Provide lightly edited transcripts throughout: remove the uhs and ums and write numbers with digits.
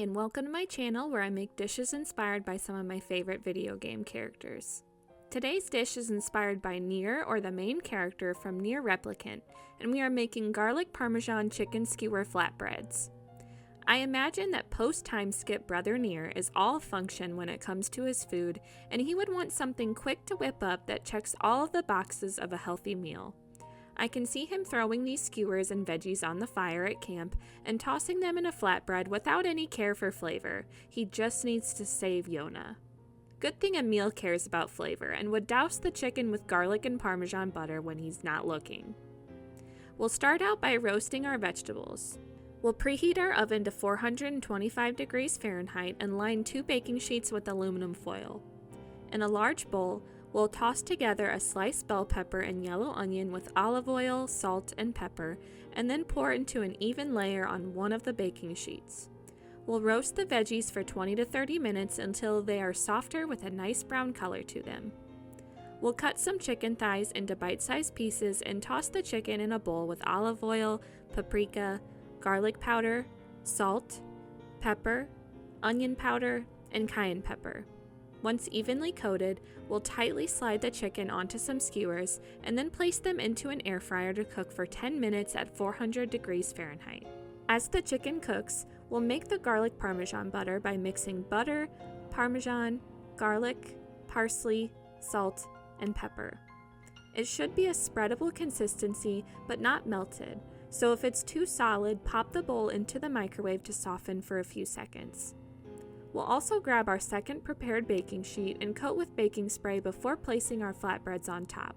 and welcome to my channel where I make dishes inspired by some of my favorite video game characters. Today's dish is inspired by Nier, or the main character from Nier Replicant, and we are making garlic Parmesan chicken skewer flatbreads. I imagine that post-time skip brother Nier is all function when it comes to his food, and he would want something quick to whip up that checks all of the boxes of a healthy meal. I can see him throwing these skewers and veggies on the fire at camp and tossing them in a flatbread without any care for flavor. He just needs to save Yona. Good thing Emil cares about flavor and would douse the chicken with garlic and Parmesan butter when he's not looking. We'll start out by roasting our vegetables. We'll preheat our oven to 425 degrees Fahrenheit and line 2 baking sheets with aluminum foil. In a large bowl, we'll toss together a sliced bell pepper and yellow onion with olive oil, salt, and pepper, and then pour into an even layer on one of the baking sheets. We'll roast the veggies for 20 to 30 minutes until they are softer with a nice brown color to them. We'll cut some chicken thighs into bite-sized pieces and toss the chicken in a bowl with olive oil, paprika, garlic powder, salt, pepper, onion powder, and cayenne pepper. Once evenly coated, we'll tightly slide the chicken onto some skewers and then place them into an air fryer to cook for 10 minutes at 400 degrees Fahrenheit. As the chicken cooks, we'll make the garlic Parmesan butter by mixing butter, Parmesan, garlic, parsley, salt, and pepper. It should be a spreadable consistency but not melted, so if it's too solid, pop the bowl into the microwave to soften for a few seconds. We'll also grab our second prepared baking sheet and coat with baking spray before placing our flatbreads on top.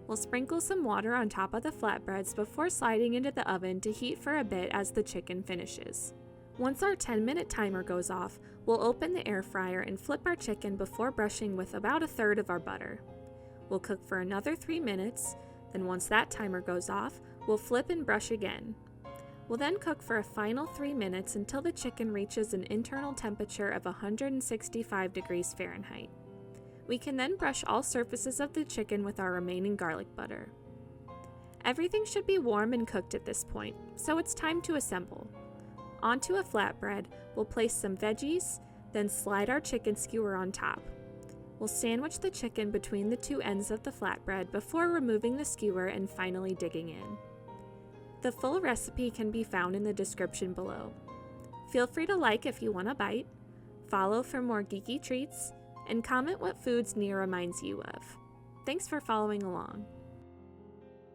We'll sprinkle some water on top of the flatbreads before sliding into the oven to heat for a bit as the chicken finishes. Once our 10-minute timer goes off, we'll open the air fryer and flip our chicken before brushing with about a third of our butter. We'll cook for another 3 minutes, then once that timer goes off, we'll flip and brush again. We'll then cook for a final 3 minutes until the chicken reaches an internal temperature of 165 degrees Fahrenheit. We can then brush all surfaces of the chicken with our remaining garlic butter. Everything should be warm and cooked at this point, so it's time to assemble. Onto a flatbread, we'll place some veggies, then slide our chicken skewer on top. We'll sandwich the chicken between the two ends of the flatbread before removing the skewer and finally digging in. The full recipe can be found in the description below. Feel free to like if you want a bite, follow for more geeky treats, and comment what foods Nier reminds you of. Thanks for following along.